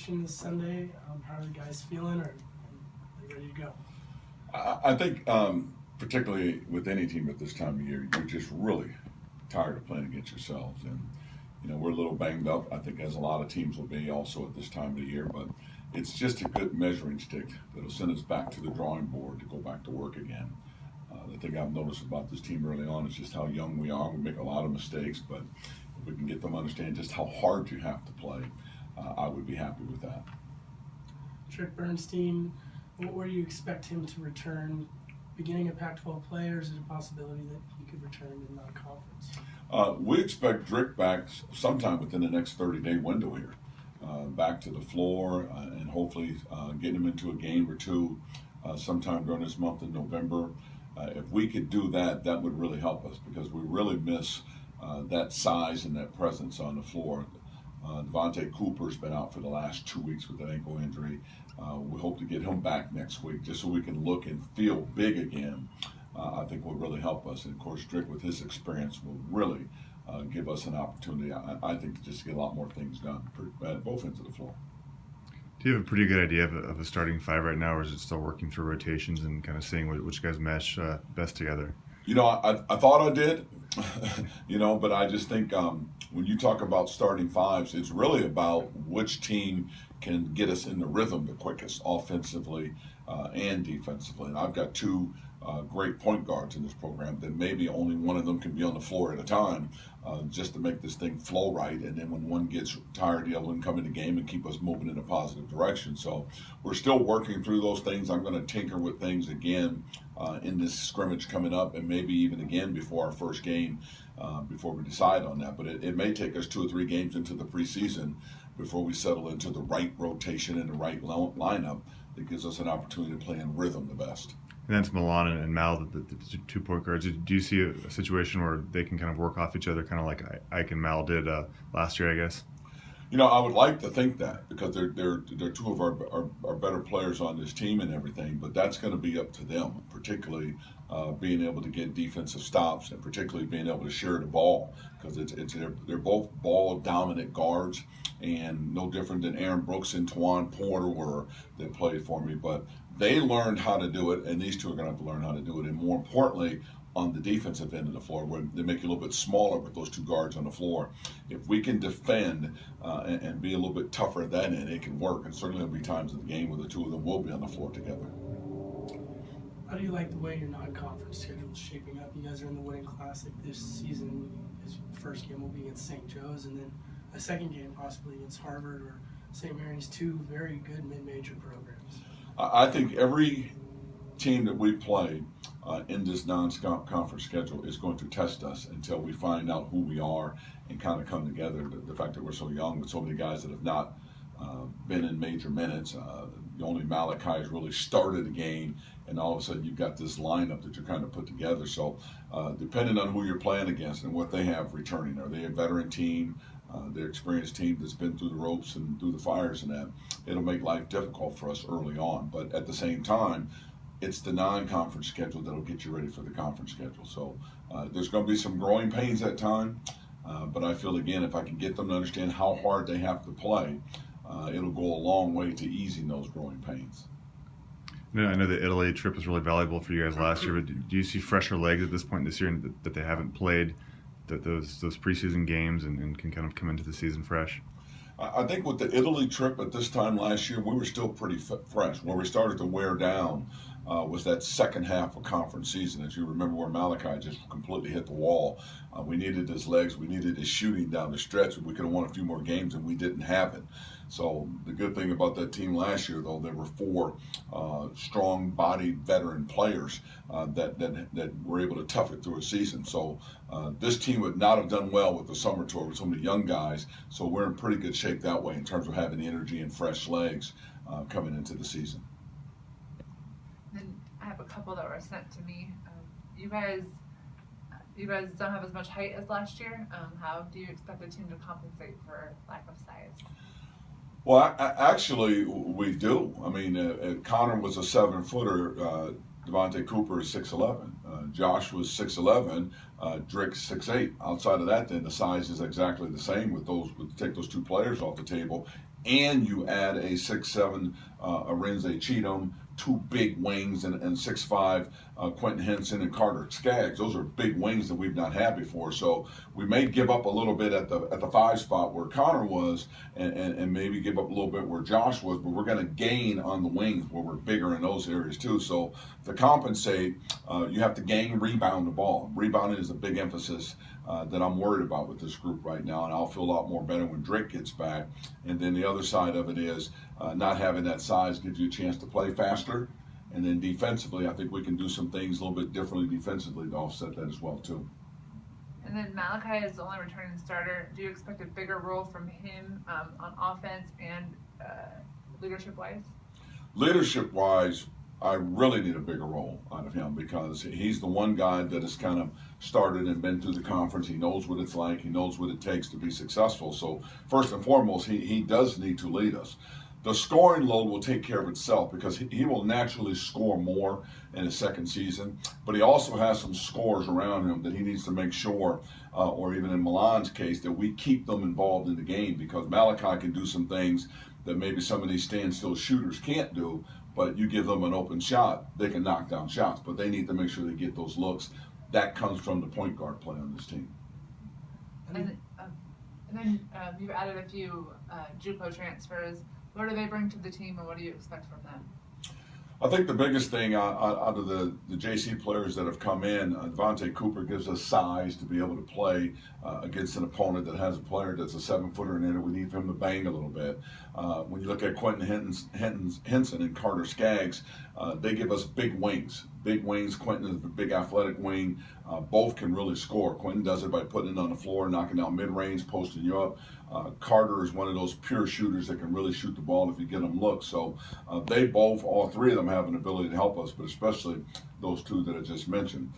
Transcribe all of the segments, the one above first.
action this Sunday. How are the guys feeling? Are they ready to go? I think, particularly with any team at this time of year, you're just really tired of playing against yourselves. And, we're a little banged up, I think, as a lot of teams will be also at this time of the year. But it's just a good measuring stick that'll send us back to the drawing board to go back to work again. The thing I've noticed about this team early on is just how young we are. We make a lot of mistakes, but if we can get them to understand just how hard you have to play, I would be happy with that. Trick Bernstein, where do you expect him to return? Beginning of Pac-12 play, or is it a possibility that he could return in non-conference? We expect Drick back sometime within the next 30-day window here. Back to the floor and hopefully getting him into a game or two sometime during this month in November. If we could do that, that would really help us because we really miss that size and that presence on the floor. Devontae Cooper's been out for the last 2 weeks with an ankle injury. We hope to get him back next week just so we can look and feel big again. I think will really help us. And of course, Drick with his experience will really give us an opportunity, I think, to just get a lot more things done at both ends of the floor. Do you have a pretty good idea of a starting five right now, or is it still working through rotations and kind of seeing which guys mesh best together? I thought I did, but I just think when you talk about starting fives, it's really about which team can get us in the rhythm the quickest, offensively and defensively. And I've got two great point guards in this program that maybe only one of them can be on the floor at a time just to make this thing flow right. And then when one gets tired, the other one can come in the game and keep us moving in a positive direction. So we're still working through those things. I'm going to tinker with things again in this scrimmage coming up and maybe even again before our first game before we decide on that. But it may take us 2 or 3 games into the preseason before we settle into the right rotation and the right lineup that gives us an opportunity to play in rhythm the best. And that's Milan and Mal, the 2 point guards. Do you see a situation where they can kind of work off each other, kind of like Ike and Mal did last year, I guess? I would like to think that because they're 2 of our better players on this team and everything, but that's going to be up to them, particularly being able to get defensive stops and particularly being able to share the ball because they're both ball-dominant guards and no different than Aaron Brooks and Tawan Porter were that played for me, but they learned how to do it, and these 2 are going to have to learn how to do it, and more importantly, on the defensive end of the floor, where they make you a little bit smaller with those 2 guards on the floor. If we can defend and be a little bit tougher at that end, it can work. And certainly there'll be times in the game where the 2 of them will be on the floor together. How do you like the way your non-conference schedule is shaping up? You guys are in the Winning Classic this season. His first game will be against St. Joe's, and then a second game possibly against Harvard or St. Mary's, 2 very good mid-major programs. I think every team that we play in this non-conference schedule is going to test us until we find out who we are and kind of come together. The fact that we're so young with so many guys that have not been in major minutes, only Malachi has really started a game, and all of a sudden you've got this lineup that you're kind of put together. So depending on who you're playing against and what they have returning, are they a veteran team? Their experienced team that's been through the ropes and through the fires and that, it'll make life difficult for us early on. But at the same time, it's the non-conference schedule that'll get you ready for the conference schedule. So there's going to be some growing pains at time, but I feel, again, if I can get them to understand how hard they have to play, it'll go a long way to easing those growing pains. I know the Italy trip was really valuable for you guys last year, but do you see fresher legs at this point this year that they haven't played those preseason games and can kind of come into the season fresh? I think with the Italy trip at this time last year, we were still pretty fresh. Where we started to wear down was that second half of conference season. As you remember, where Malachi just completely hit the wall. We needed his legs. We needed his shooting down the stretch. We could have won a few more games, and we didn't have it. So the good thing about that team last year, though, there were 4 strong-bodied veteran players that were able to tough it through a season. So this team would not have done well with the summer tour with so many young guys. So we're in pretty good shape that way in terms of having the energy and fresh legs coming into the season. Then I have a couple that were sent to me. You guys don't have as much height as last year. How do you expect the team to compensate for lack of size? Well, actually, we do. I mean, Connor was a 7-footer. Devontae Cooper is 6'11". Josh was 6'11". Drick 6'8". Outside of that, then the size is exactly the same with those. Take those 2 players off the table, and you add a 6'7" Arinze Cheatham, two big wings, and 6'5" Quentin Henson and Carter Skaggs. Those are big wings that we've not had before. So we may give up a little bit at the 5 spot where Connor was, and maybe give up a little bit where Josh was, but we're going to gain on the wings where we're bigger in those areas too. So to compensate, you have to gain rebound the ball. Rebounding is a big emphasis that I'm worried about with this group right now, and I'll feel a lot more better when Drake gets back. And then the other side of it is not having that size gives you a chance to play faster. And then defensively, I think we can do some things a little bit differently defensively to offset that as well too. And then Malachi is the only returning starter. Do you expect a bigger role from him on offense and leadership-wise? Leadership-wise, I really need a bigger role out of him because he's the one guy that has kind of started and been through the conference. He knows what it's like. He knows what it takes to be successful. So first and foremost, he does need to lead us. The scoring load will take care of itself because he will naturally score more in his second season, but he also has some scores around him that he needs to make sure, or even in Milan's case, that we keep them involved in the game because Malachi can do some things that maybe some of these standstill shooters can't do, but you give them an open shot, they can knock down shots, but they need to make sure they get those looks. That comes from the point guard play on this team. And then you've added a few JUCO transfers. What do they bring to the team, and what do you expect from them? I think the biggest thing out of the JC players that have come in, Devontae Cooper gives us size to be able to play against an opponent that has a player that's a 7-footer in it. We need him to bang a little bit. When you look at Quentin Henson and Carter Skaggs, they give us big wings. Big wings. Quentin is a big athletic wing. Both can really score. Quentin does it by putting it on the floor, knocking down mid-range, posting you up. Carter is one of those pure shooters that can really shoot the ball if you get them looks. So they both, all three of them, have an ability to help us, but especially those two that I just mentioned.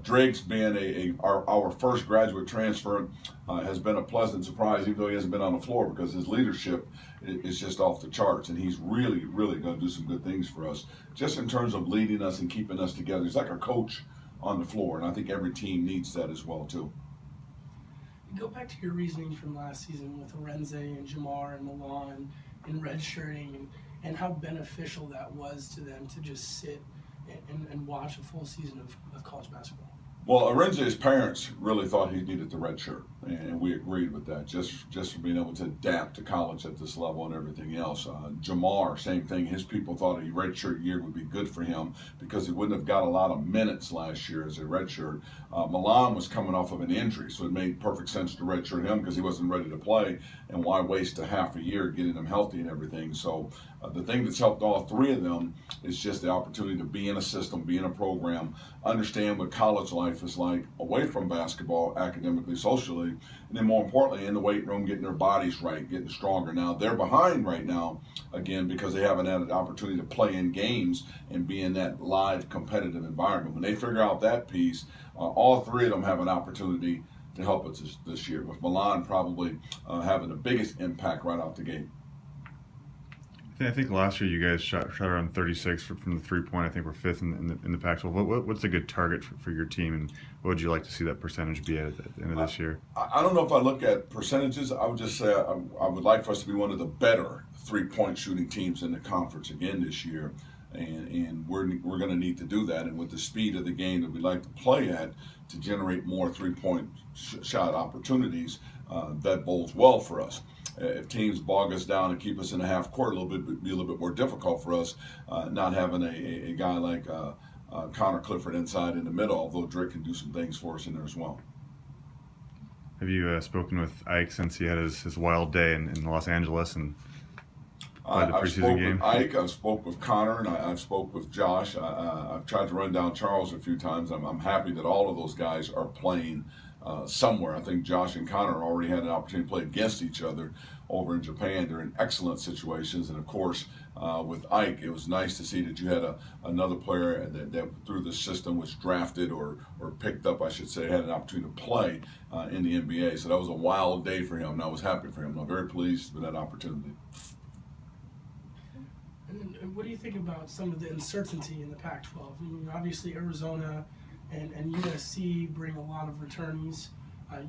Drake's being our first graduate transfer has been a pleasant surprise, even though he hasn't been on the floor, because his leadership is just off the charts, and he's really, really going to do some good things for us, just in terms of leading us and keeping us together. He's like a coach on the floor, and I think every team needs that as well, too. Go back to your reasoning from last season with Arinze and Jamar and Milan and redshirting and how beneficial that was to them to just sit and watch a full season of college basketball. Well, Arinze's parents really thought he needed the red shirt, and we agreed with that, just for being able to adapt to college at this level and everything else. Jamar, same thing. His people thought a red shirt year would be good for him because he wouldn't have got a lot of minutes last year as a red shirt. Milan was coming off of an injury, so it made perfect sense to red shirt him because he wasn't ready to play, and why waste a half a year getting him healthy and everything. So the thing that's helped all three of them is just the opportunity to be in a system, be in a program, understand what college life is like away from basketball, academically, socially, and then more importantly in the weight room, getting their bodies right, getting stronger. Now they're behind right now, again, because they haven't had an opportunity to play in games and be in that live competitive environment. When they figure out that piece, all three of them have an opportunity to help us this year, with Milan probably having the biggest impact right out the gate. I think last year you guys shot around 36 from the three-point. I think we're fifth in the Pac-12. What's a good target for your team, and what would you like to see that percentage be at the end of this year? I don't know if I look at percentages. I would just say I would like for us to be one of the better three-point shooting teams in the conference again this year, and we're going to need to do that. And with the speed of the game that we like to play at, to generate more three-point shot opportunities, that bodes well for us. If teams bog us down and keep us in the half court, be a little bit more difficult for us, not having a guy like Connor Clifford inside in the middle, although Drake can do some things for us in there as well. Have you spoken with Ike since he had his wild day in Los Angeles and played the preseason game? With Ike, I've spoke with Connor, and I've spoke with Josh. I've tried to run down Charles a few times. I'm happy that all of those guys are playing somewhere. I think Josh and Connor already had an opportunity to play against each other over in Japan. They're in excellent situations, and of course with Ike, it was nice to see that you had another player that through the system was drafted or picked up, I should say, had an opportunity to play in the NBA. So that was a wild day for him, and I was happy for him. I'm very pleased with that opportunity. And what do you think about some of the uncertainty in the Pac-12? I mean, obviously Arizona and USC bring a lot of returnees,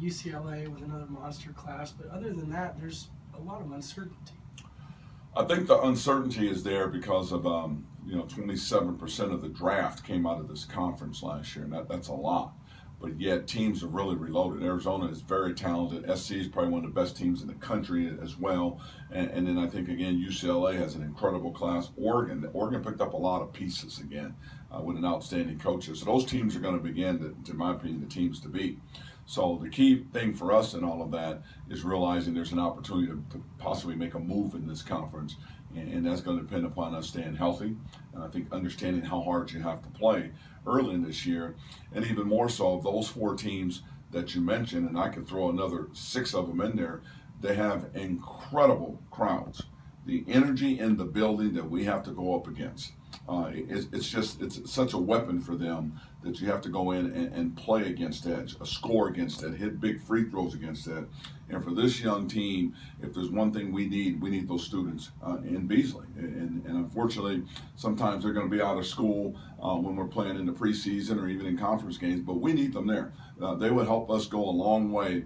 UCLA with another monster class, but other than that, there's a lot of uncertainty. I think the uncertainty is there because of 27% of the draft came out of this conference last year, and that's a lot. But yet teams are really reloaded. Arizona is very talented. SC is probably one of the best teams in the country as well. And then I think again UCLA has an incredible class. Oregon picked up a lot of pieces again with an outstanding coach. So those teams are going to begin, in my opinion, the teams to beat. So the key thing for us in all of that is realizing there's an opportunity to possibly make a move in this conference, and that's going to depend upon us staying healthy, and I think understanding how hard you have to play early in this year, and even more so, those 4 teams that you mentioned, and I could throw another 6 of them in there, they have incredible crowds. The energy in the building that we have to go up against, it's such a weapon for them that you have to go in and play against that, score against that, hit big free throws against that. And for this young team, if there's one thing we need those students in Beasley. And unfortunately, sometimes they're going to be out of school when we're playing in the preseason or even in conference games, but we need them there. They would help us go a long way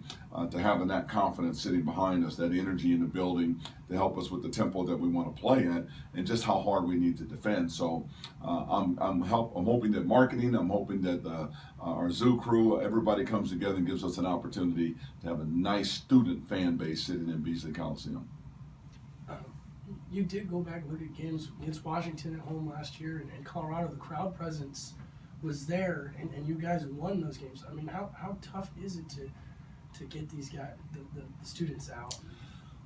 to having that confidence sitting behind us, that energy in the building to help us with the tempo that we want to play at, and just how hard we need to defend. So I'm hoping that marketing, I'm hoping that our zoo crew, everybody comes together and gives us an opportunity to have a nice student fan base sitting in Beasley Coliseum. You did go back and look at games against Washington at home last year, and Colorado. The crowd presence was there, and you guys won those games. I mean, how tough is it to get these guys, the students out?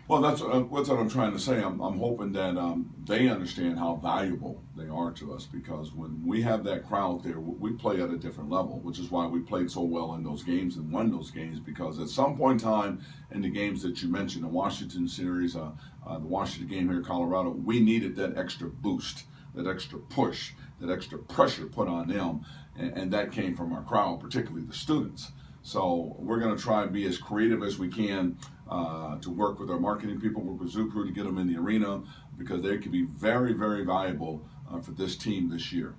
Well, that's what I'm trying to say. I'm hoping that they understand how valuable they are to us, because when we have that crowd there, we play at a different level, which is why we played so well in those games and won those games, because at some point in time in the games that you mentioned, the Washington series, the Washington game here in Colorado, we needed that extra boost, that extra push, that extra pressure put on them, and that came from our crowd, particularly the students. So we're going to try and be as creative as we can to work with our marketing people, work with Zoo Crew to get them in the arena, because they could be very, very valuable for this team this year.